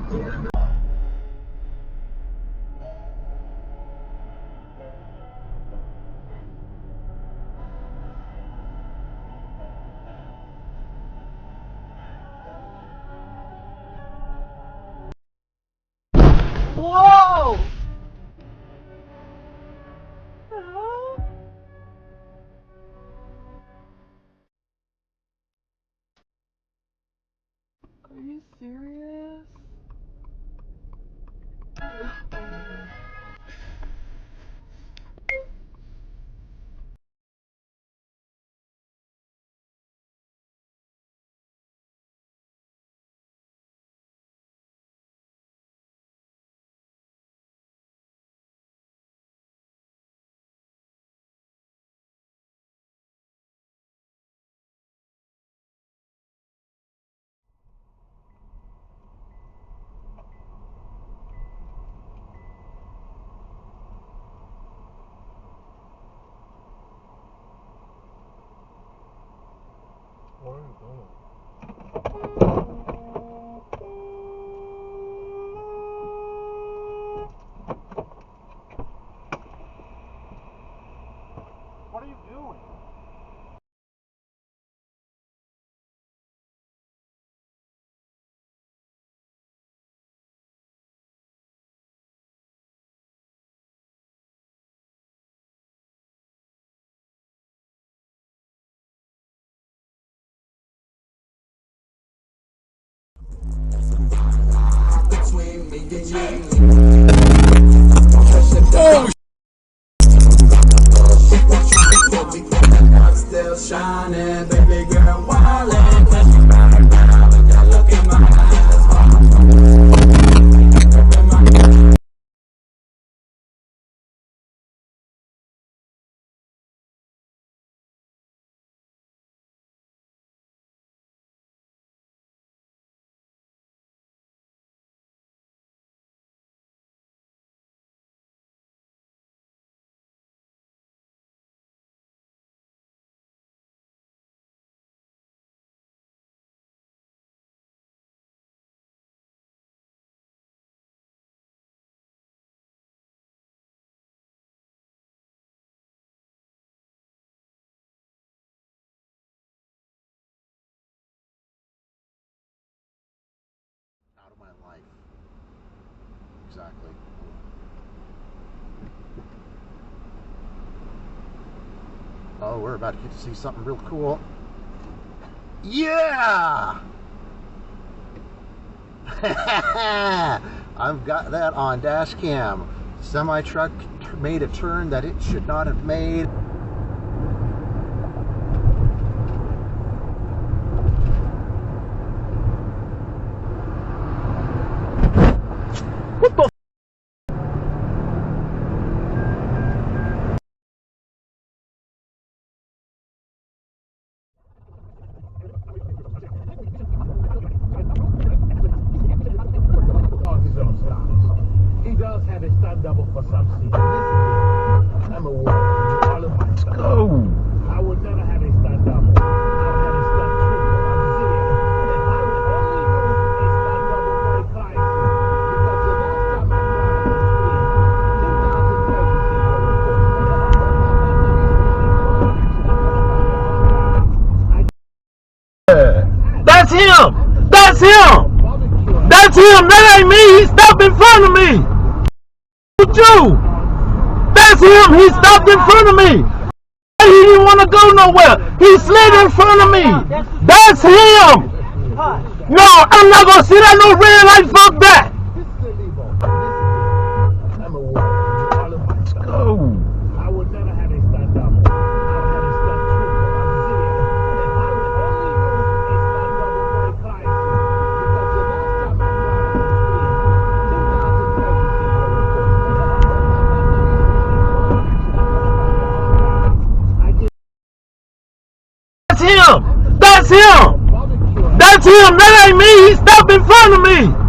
Whoa! Are you serious? Where are you going? What are you doing? Oh, still shining, baby girl, wildin'. Look in my Out of my life. Exactly. Oh, we're about to get to see something real cool. Yeah! I've got that on dash cam. Semi truck made a turn that it should not have made. What the? He does have a stunt double for some season. I'm a woman. All of my stuff. Go! I would never have a stunt double. I'll have a stunt triple. I'm serious. I would only use a stunt double for a client because the last time I cried was That's him! That's him! That's him! That ain't me! He stopped in front of me! With you! That's him! He stopped in front of me! He didn't want to go nowhere! He slid in front of me! That's him! No, I'm not gonna sit at no red light, fuck that! I'm a woman. All of my stuff. Go! I would never have a stunt double. I'll have a stunt triple. I'm serious. I would only use a stunt double for a client because the last time I cried That's him! That's him! That's him! That ain't me! He stopped in front of me!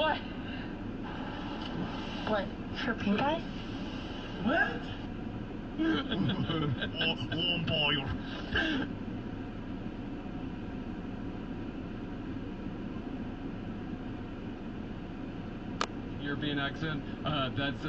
What? What? For pink eye? What? Oh boy. European accent. That's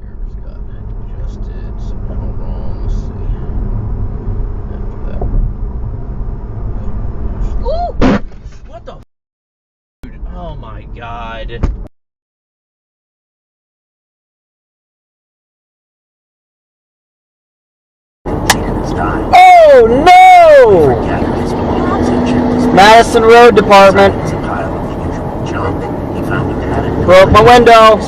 Mirrors got adjusted somehow wrong. Let's see. After that. Ooh! What the f? Dude, oh my god. Oh no! Madison Road Department. Broke my window.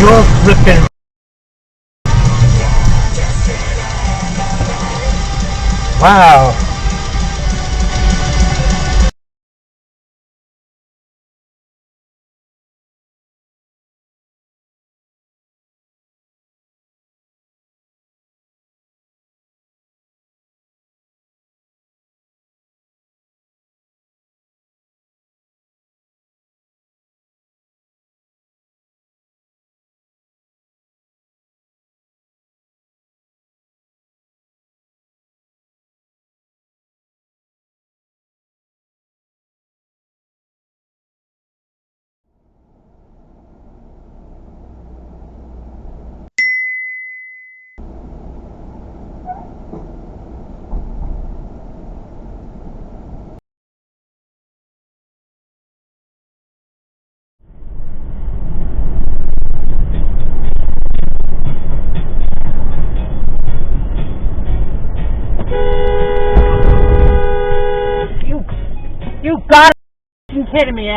You're flipping. Wow. You gotta be kidding me. Yeah.